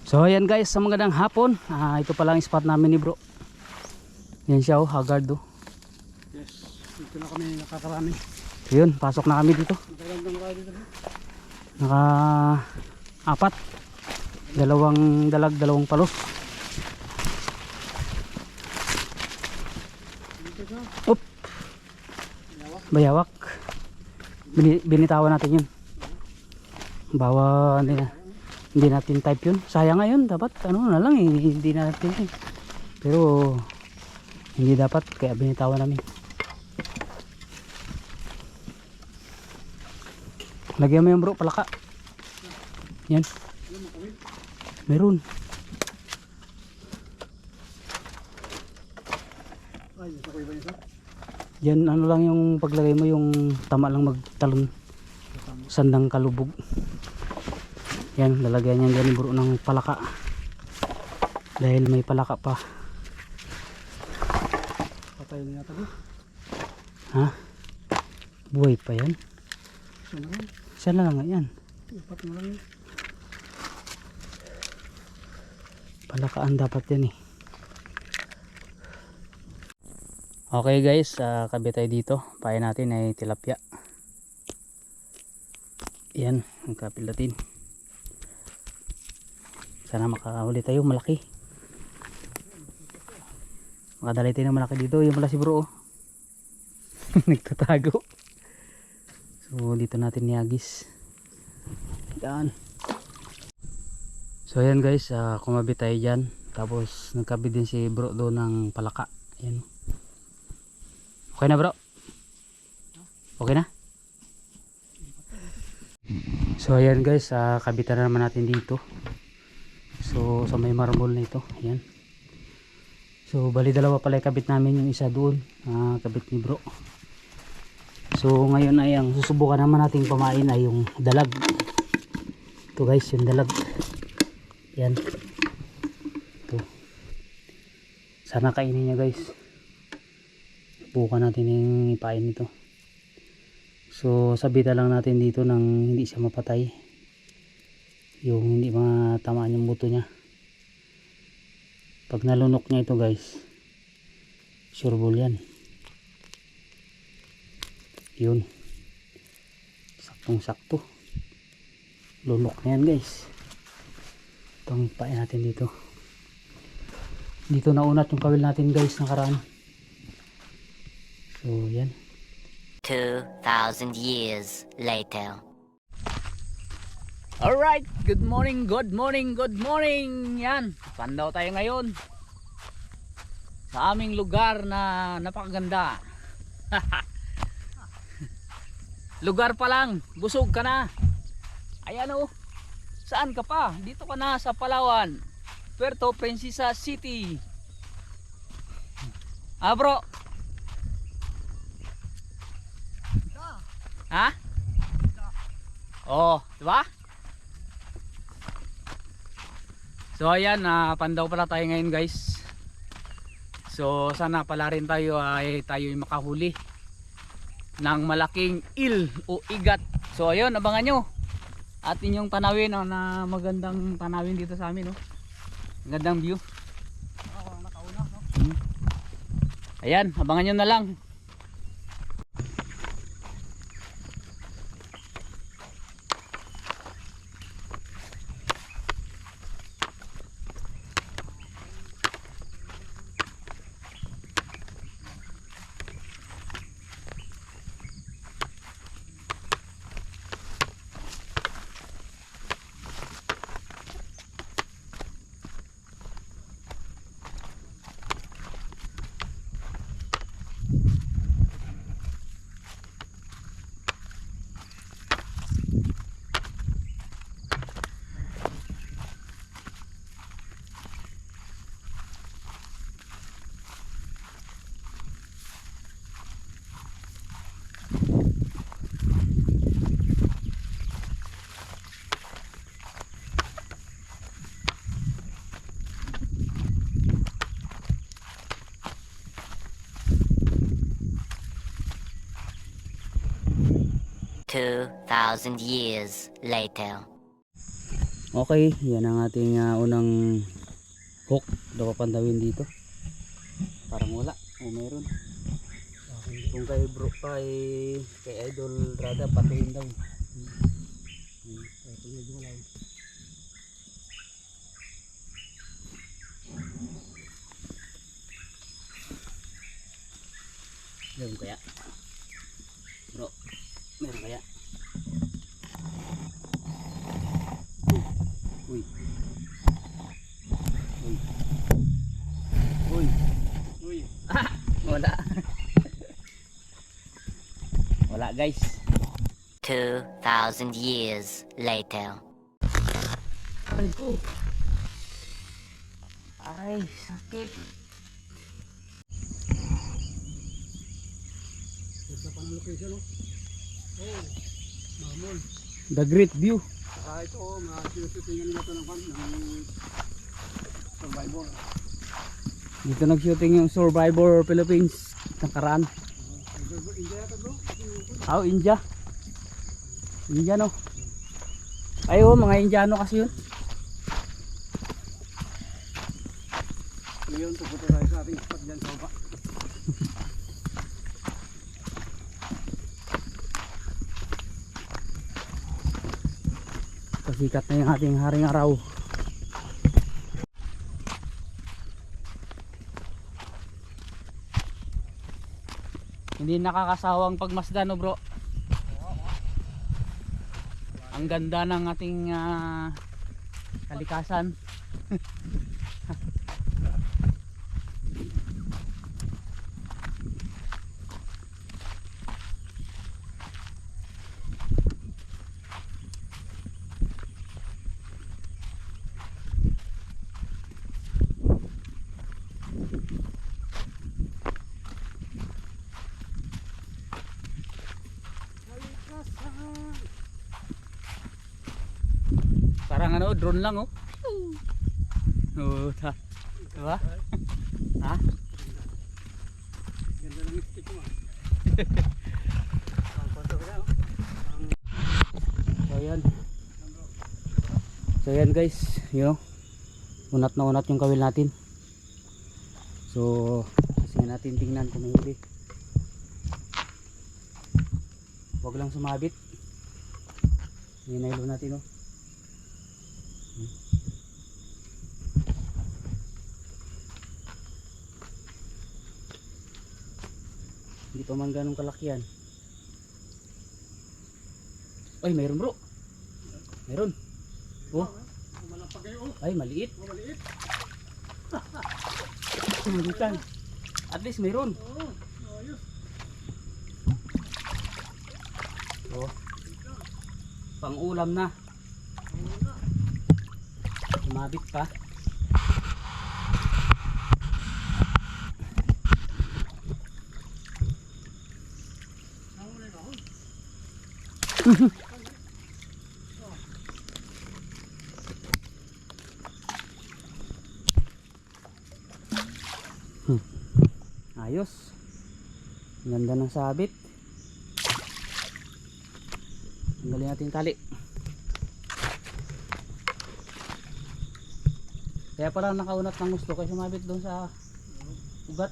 So ayan guys, sa magandang hapon. Ito pala ang spot namin ni bro. Yan siya oh, Haggard oh. Yes, dito na kami nakakarami. Yun, pasok na kami dito. Magandang ride dito. Naka apat. Dalawang dalag, dalawang palos. Up. Bayawak. Binitawan natin yun. Bawa hindi natin type yun. Sayang nga yun, dapat ano na lang eh, hindi natin eh. Pero hindi dapat kaya binitawan namin. Lagyan mo yung bro, palaka. Yan. Meron. Yan ano lang yung paglagay mo, yung tama lang magtalon. Sandang kalubog. Yan, lalagyan niyan dyan bro ng palaka. Dahil may palaka pa. Patay na yata bro. Ha? Buhay pa yan? Saan na lang? Saan na lang nga yan? Ipat na lang yun. Palakaan dapat yan eh. Okay guys, kabi tayo dito. Pain natin ay tilapia. Yan, ang kapil natin. Sana makahuli tayo malaki. Makadali tayo ng malaki dito. Yung pala si bro oh. Nagtatago. So dito natin niyagis. Yan. So ayan guys, kumabi tayo dyan. Tapos nagkabi din si bro doon ng palaka. Ayan. Okay na bro? Okay na? So ayan guys, kabitan na naman natin dito. So sa may marble na ito. Ayan. So bali dalawa pala yung kabit namin, yung isa doon, kabit ni bro. So ngayon ay ang susubukan naman nating pamain ay yung dalag. Ito guys, yung dalag. Yan. Ito. Sana kainin niya guys. Bukan natin yung ipain nito. So sabitan lang natin dito nang hindi siya mapatay. Yung hindi matamaan yung buto niya. Pag nalunok niya ito guys, sure ball yan. Yun. Saktong sakto. Lunok na yan guys. Itong pain natin dito. Dito naunat yung kawil natin guys nakaraan. So yan. 2,000 years later. Alright, good morning, good morning, good morning. Yan, pandaw tayo ngayon sa aming lugar na napakaganda. Lugar pa lang, busog ka na. Ayan o, saan ka pa? Dito ka na sa Palawan, Puerto Princesa City. Bro? Ha? Oh, diba? So ayan, pandaw pala tayo ngayon guys. So sana pala rin tayo ay makahuli ng malaking il o igat. So ayun, abangan nyo at inyong tanawin na magandang tanawin dito sa amin. Magandang view. Nakauna, no? Ayan, abangan nyo na lang. Two thousand years later. Okay, yan ang ating unang hook. Daw papandawin dito. Parang wala. O meron. Kung kay bro kay Idol Rada patuhin daw. Ito medyo malaw. Meron kaya? Bro, meron kaya? Uy. Uy. Uy. Uy. Wala. Wala guys. 2,000 years later. Aray ko. Ay, sakit. Ganda pa ng location, no? Oh, mamol. The great view. Ito, mga sinusutingan nila ito ng Survivor. Dito nag-shooting yung Survivor Philippines nakaraan. India yata bro? Oh, India. India no. Ayo, mga Indiano kasi yun. Ngayon, pupunta tayo sa ating spot dyan sa baba. Pasikat na yung ating haring araw. Hindi nakakasawang pagmasdan no bro. Ang ganda ng ating kalikasan. Parang ano, drone lang oh. Oh, diba? Ha? Ganda ng stick mo. Ang kwento ko yan, no? So yan. So yan guys, yun. Unat na unat yung kawil natin. So, kasi natin tingnan kung may huli. Huwag lang sumabit. Hinaylo natin oh. Hindi pa man ganong kalakihan. Ay, mayroon bro. Mayroon. Oh, Malapag kayo, oh. ay maliit. Oh, maliit. Malitan. At least mayroon. Oo, ayos. Oh. Pang-ulam na. Sumabit pa. Ayos. Ganda ng sabit. Tanggalin natin yung tali. Kaya pala nakaunat ng gusto kasi sumabit doon sa ugat.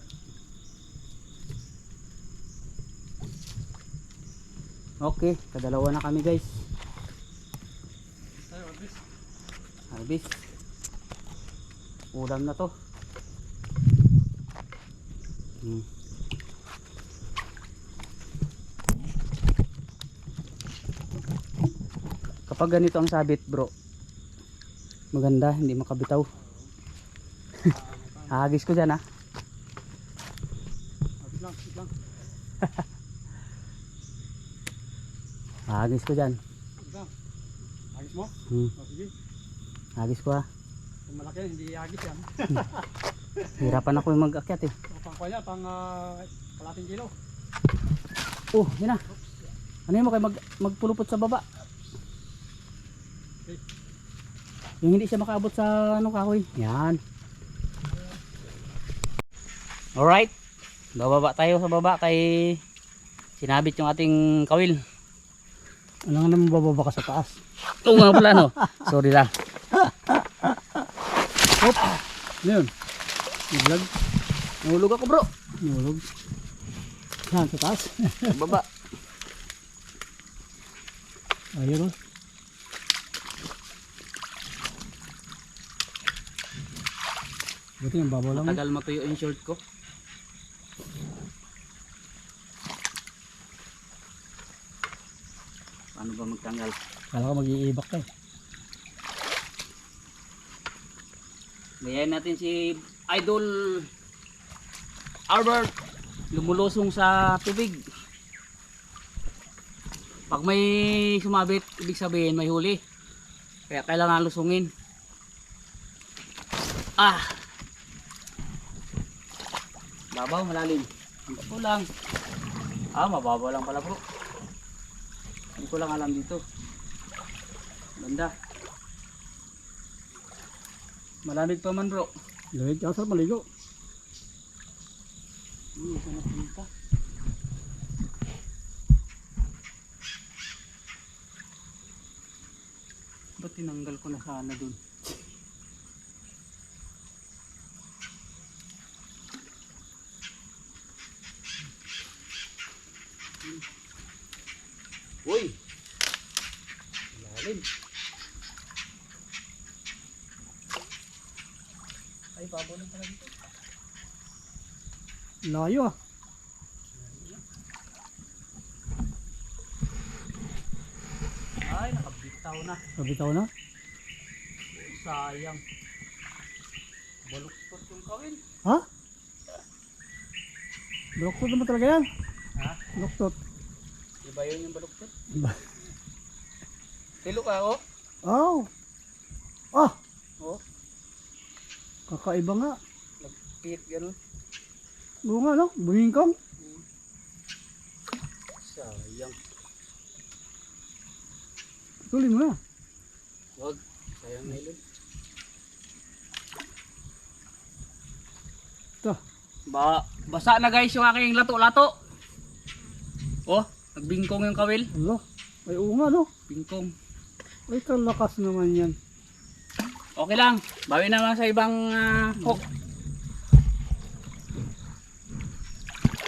Okay, kadalawa na kami guys. Tayo, Arbis. Arbis. Ulam na to. Kapag ganito ang sabit bro, maganda, hindi makabitaw. Hagis ko dyan ha. Arbis lang, sit lang. Hagis ko dyan. Sit lang. Agis mo? Hmm. O, sige. Hagis ko ha. Kung malaki, hindi agis yan. Hirapan ako yung mag-akyat eh. O, pang kanya, pang kalating kilo. Oh, yun na. Ano yun mo kayo magpulupot sa baba? Okay. Yung hindi siya makaabot sa ano kahoy. Yan. Alright. Bababa tayo sa baba kay sinabit yung ating kawil. Ano nga naman bababa ka sa taas? Oo nga pala no. Sorry lang. Ano yun? Naglag? Nahulog ako bro. Nulog. Saan? Sa taas? Baba. Ayun o. Buti ang babaw lang. Matagal matuyo yung short ko. Paano ba magtanggal? Kala ko mag-iibak ka eh. Gayahin natin si Idol Albert lumulusong sa tubig. Pag may sumabit, ibig sabihin may huli. Kaya kailangan lusungin. Ah! Babaw, malalim. Ito lang. Ah, mababaw lang pala bro. Hindi ko lang alam dito. Ganda. Malamig pa man bro. Lamig ka sa maligo. Saan na punta? Ba't tinanggal ko na sana dun? Uy! Lalim. Ay, babaw lang pala dito. Layo ah. Ay, nakabitaw na. Kabitaw na. Sayang. Baluktot yung kawin. Ha? Baluktot naman talaga yan. Ha? Baluktot. Iba yun yung baluktot? Iba. Tilo ka, oh? Oh. Ah. Oh, Kakaiba nga. nagpit ganun. Oo nga no. Bumingkong. Sayang. Tuloy mo na. Wag. Sayang na ilod. Ito. Basa na guys yung aking lato-lato. Oh, nagbingkong yung kawil. Ano? Ay oo nga no. Bingkong. Ay kalakas naman yan. Okay lang. Bawi naman sa ibang hook.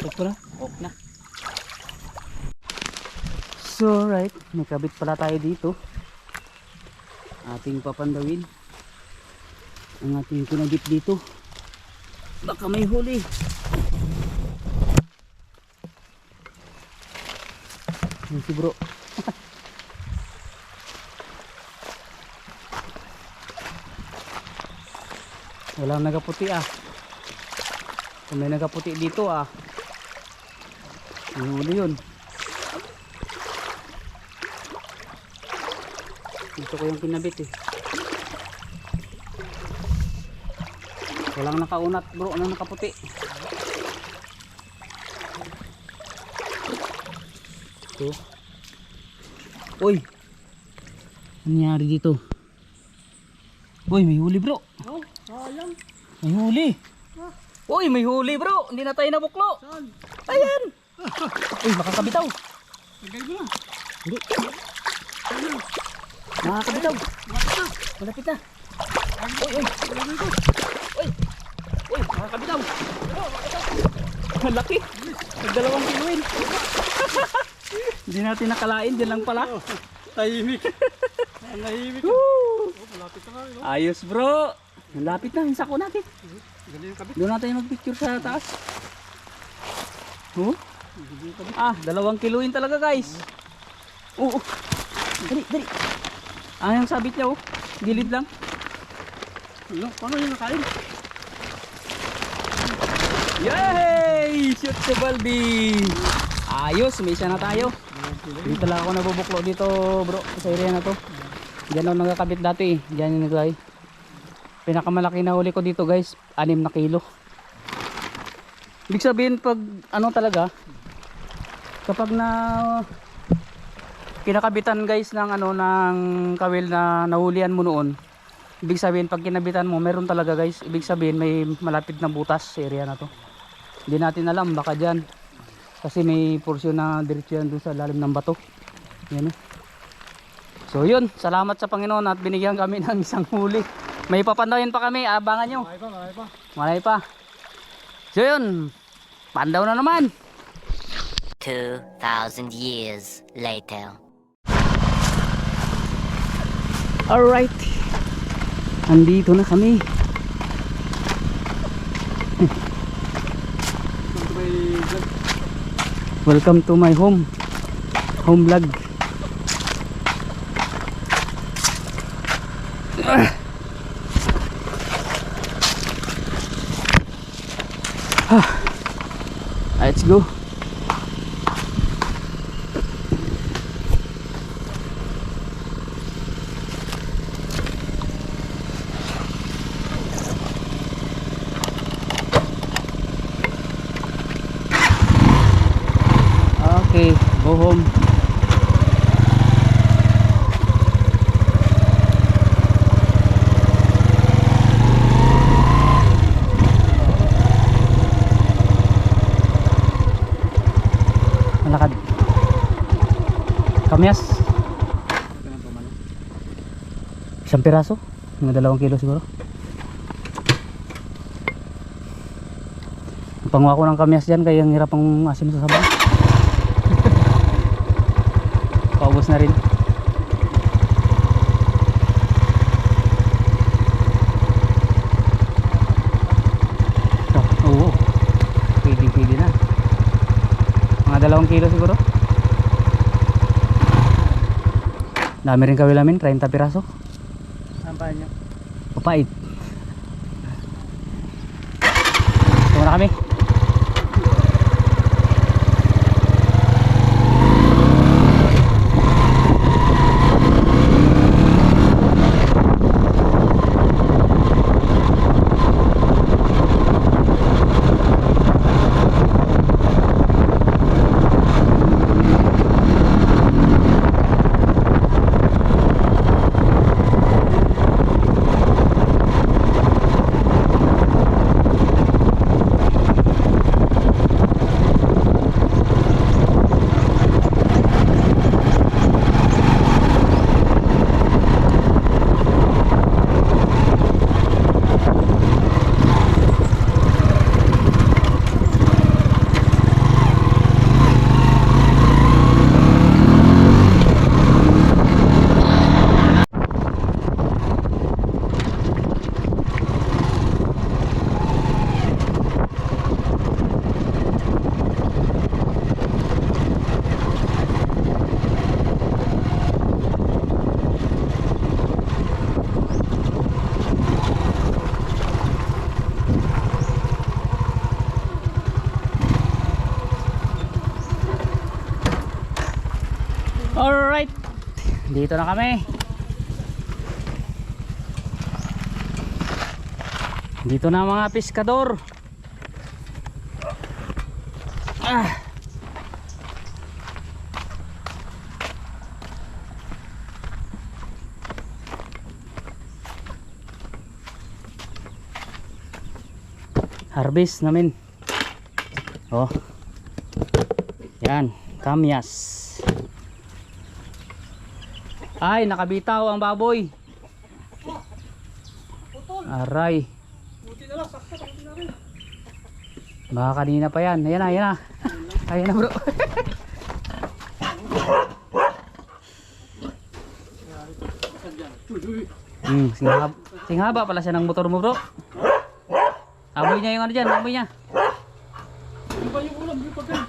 Ito na. Hook na. So right, may kabit pala tayo dito. Ating papandawin. Ang ating kinabit dito. Baka may huli. Yan si bro. Walang nagaputi ah. Kung may nagaputi dito ah. May huli yun. Dito ko yung kinabit eh. Walang nakaunat bro, ano nakaputi. Ito. Uy. Ano nangyari dito? Uy, may huli bro. Oh, sayang. May huli. Uy, may huli bro. Hindi na tayo nabuklo. Saan? Ayan. Uy, makakabitaw. Lagay mo na. Hindi. Makakabitaw. Malapit na. Uy, uy. Uy. Uy, makakabitaw. Malaki. Nagdalawang kiluin. Hindi natin nakalain. Diyan lang pala. Tahimik. Nahimik. Woo! Oh, malapit na nga. No? Ayos bro. Malapit na. Yung sako natin. Galing yung kabit. Doon natin mag-picture sa taas. Oh? Galing yung kabit. Ah, 2 kiluin talaga guys. Oo. Dali, dali. Ah, yung sabit niya oh. Gilid lang. Ano? Paano yung nakain? Yay! Shoot si Balbi. Ayos, may isa na tayo. Dito lang ako nabubuklo dito bro. Sa area na to. Diyan ako nagkakabit dati eh. Diyan yung nagay. Pinakamalaki na huli ko dito guys. 6 na kilo. Ibig sabihin pag ano talaga. Kapag na kinakabitan guys ng ano ng kawil na nahulian mo noon. Ibig sabihin pag kinabitan mo meron talaga guys. Ibig sabihin may malapit na butas sa area na to. Hindi natin alam baka dyan. Kasi may porsyon na diretso yan doon sa lalim ng bato. Yan eh. So yun, salamat sa Panginoon at binigyan kami ng isang huli. May papandahin pa kami, abangan nyo. Marami pa, marami pa. Malay pa. So yun, pandaw na naman. 2,000 years later. Alright, andito na kami. Welcome to my home vlog. Let's go. Okay, go home. Malakad. Kamyas. Isang piraso? Mga 2 kilo siguro. Panguha ko ng kamyas dyan kaya ang hirap ang asim sa sabaw. Paubos na rin. Oo. Pwede na. Mga 2 kilo siguro. Dami rin kawilamin, 30 piraso. Ang pa niya. Papait. Tuma na kami. Alright, dito na kami. Dito na mga piskador. Harvest namin. Oh, yan, kamyas. Ay, nakabitaw ang baboy. Aray. Buti na lang, sakto, buti na rin. Baka kanina pa yan. Ayan na, ayan na. Ayan na bro. Singhaba pala siya ng motor mo bro. Amoy niya yung ano dyan, amoy niya. Di ba yung ulam, di ba kayo?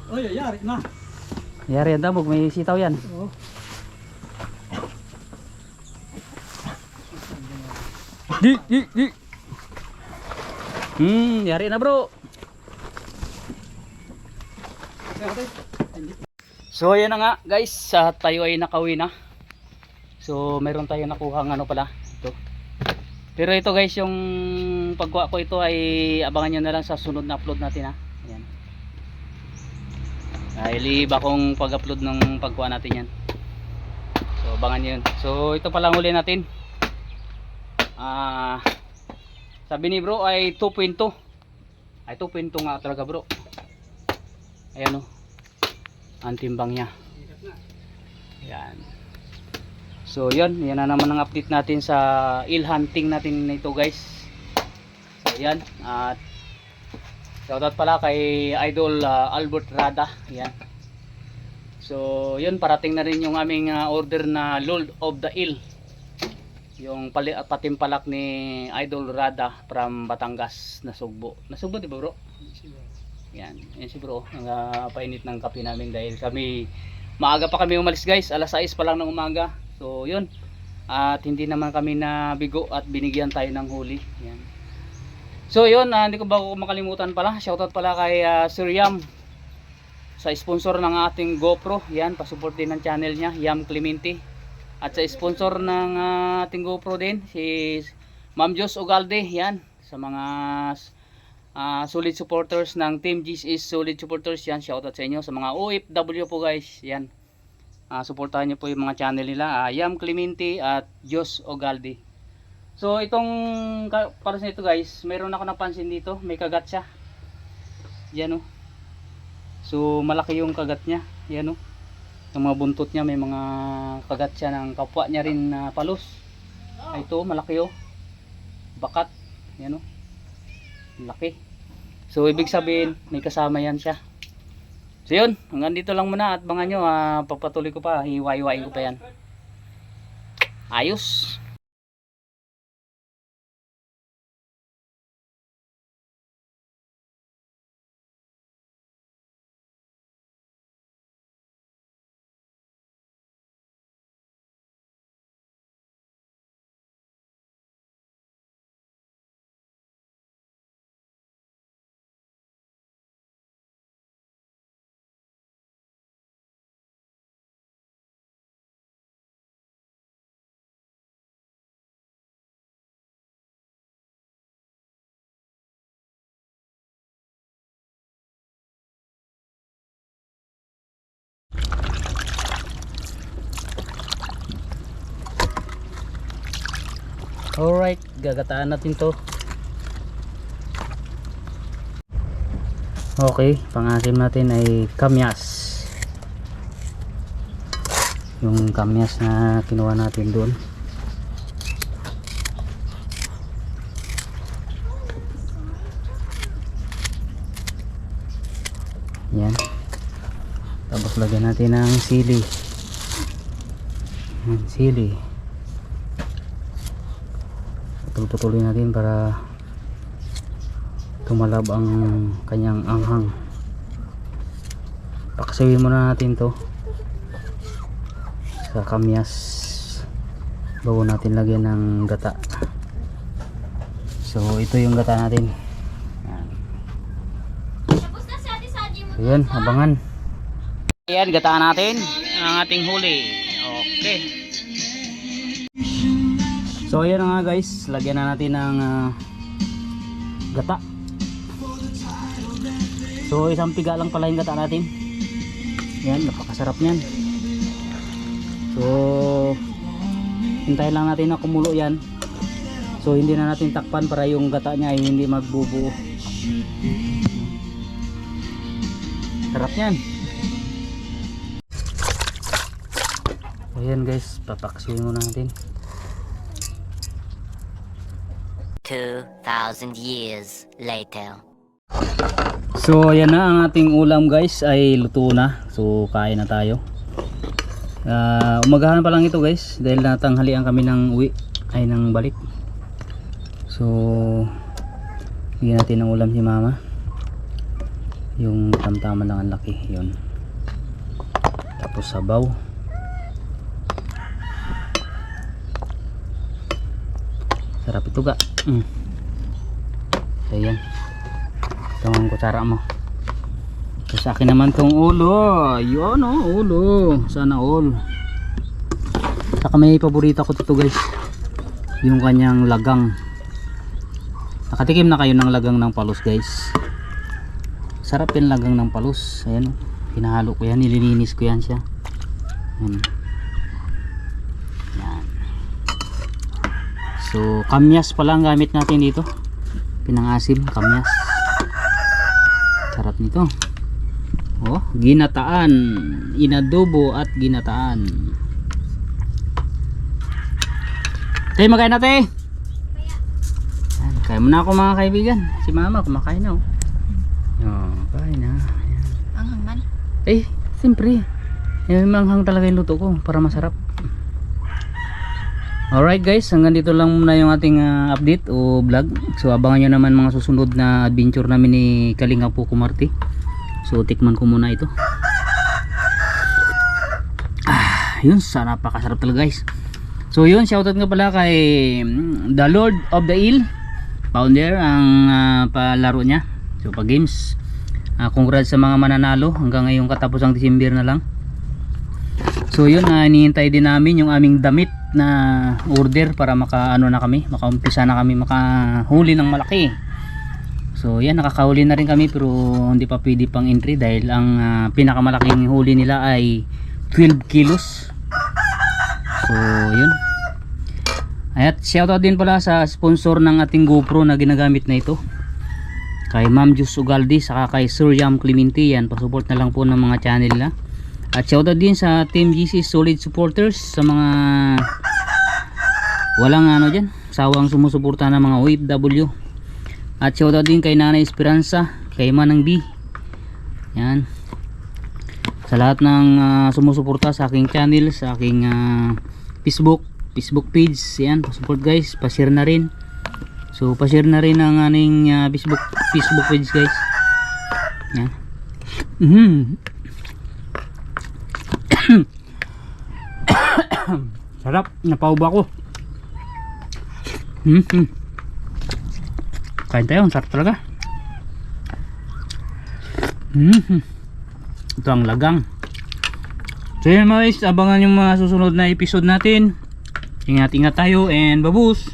Ay, yari na. Yari yan damog, may sitaw yan. Oo. Di. Yari na bro. So ayan na nga guys, tayo ay nakauwi na. So meron tayo nakuha ng ano pala ito. Pero ito guys, yung pagkuha ko ito ay abangan nyo na lang sa sunod na upload natin ha. Ayan. Ilib akong pag-upload ng pagkuha natin yan. So abangan nyo yun. So ito pala ang huli natin. Sabi ni bro ay 2.2. Ay 2.2 nga talaga bro. Ayan o, ang timbang nya. Yan. So yan na naman ang update natin sa eel hunting natin nito guys. So yan, at shoutout pala kay Idol Albert Rada. Yan. So yun, parating na rin yung aming order na Lord of the Eel. Yung patimpalak ni Idol Rada from Batangas, Nasugbo. Nasugbo di ba bro? Yan, yan si bro, painit ng kape namin dahil kami maaga pa kami umalis guys, alas 6 pa lang ng umaga. So yun, at hindi naman kami nabigo at binigyan tayo ng huli. Yan. So yun, hindi ko ba makalimutan pala, shoutout pala kay Sir Yam sa sponsor ng ating GoPro. Yan, pasupport din ng channel niya, Yam Clemente. At sa sponsor ng ating GoPro din, si Ma'am Jos Ugalde. Yan, sa mga solid supporters ng Team G's is solid supporters. Yan, shoutout sa inyo. Sa mga OFW po guys, yan, supportahan nyo po yung mga channel nila, Yam Clemente at Jos Ugalde. So itong para sa ito guys, mayroon ako napansin dito, may kagat siya. Yan o. So malaki yung kagat niya. Yan o. Yung mga buntot niya, may mga kagat siya ng kapwa niya rin na palos. Ito, malaki o. Bakat. Yan o. Laki. So ibig sabihin, may kasama yan siya. So yun, hanggang dito lang muna at bangan nyo, papatuloy ko pa, hiwa-hiwain ko pa yan. Ayos. Alright, gagataan natin to. Okay, pangasim natin ay kamyas. Yung kamyas na kinuha natin doon. Yan. Tapos lagyan natin ng sili. Yan, sili. Tutuloy natin para tumalab ang kanyang anghang. Paksawin muna natin to sa kamyas bago natin lagyan ng gata. So ito yung gata natin. So yan, abangan. Ayan, gataan natin ang ating huli. Okay. So ayan na nga guys, lagyan na natin ng gata. So isang piga lang pala yung gata natin. Yan, napakasarap niyan. So hintayin lang natin na kumulo yan. So hindi na natin takpan para yung gata niya ay hindi magbubuo. Sarap niyan. Ayan guys, papaksiwin muna natin. 2,000 years later. So ayan na, ang ating ulam guys ay luto na. So kain na tayo. Umagahan pa lang ito guys dahil natanghalian kami ng uwi ay ng balik. So bigyan natin ng ulam si mama. Yung tamtama lang ang laki yun. Tapos sabaw. Sarap ito ga. Ayan. Itong kutsara mo. So, sa akin naman tong ulo. Yun o, ulo. Sana all. Saka may paborito ko ito guys. Yung kanyang lagang. Nakatikim na kayo ng lagang ng palos guys. Sarap yung lagang ng palos. Ayan o. Hinahalo ko yan. Nililinis ko yan siya. Ayan. Yan. So kamyas pala ang gamit natin dito. Pinangasim, kamyas. Sarap nito. Oh, ginataan, inadobo at ginataan. Tay, magain na tay. Ayan, kain muna ako mga kaibigan. Si mama kumakain na oh. Oh, kain na. Ayan. Ang hangman. Eh, siyempre. Yung manghang talaga yung luto ko para masarap. Alright guys, hanggang dito lang muna yung ating update o vlog. So abangan nyo naman mga susunod na adventure namin ni Kalinga po Kumarty. So tikman ko muna ito. Yun, sana napakasarap talaga guys. So yun, shoutout nga pala kay The Lord of the Hill founder ang palaro niya. So pag games, congrats sa mga mananalo hanggang ngayong katapusang December na lang. So yun, hinihintay din namin yung aming damit na order para makaano na kami, makaumpisa na kami makahuli ng malaki. So yan, nakakahuli na rin kami pero hindi pa pwede pang entry dahil ang pinakamalaking huli nila ay 12 kilos. So yun. At shoutout din pala sa sponsor ng ating GoPro na ginagamit na ito, kay Ma'am Jus Ugaldi saka kay Sir Yam Clemente. Yan, pasupport na lang po ng mga channel nila. At shoutout din sa Team GC Solid Supporters, sa mga walang ano dyan, sawang sumusuporta ng mga OFW. At shoutout din kay Nanay Esperanza, kay Manang B. Yan, sa lahat ng sumusuporta sa aking channel, sa aking Facebook page. Yan, pa-support guys, pa-share na rin. So pa-share na rin ang aning Facebook page guys. Yan. Sarap, napauba ko. Kain tayo, ang sarap talaga. Ito ang lagang. So yun mga guys, abangan yung mga susunod na episode natin. Ingat-ingat tayo and babus!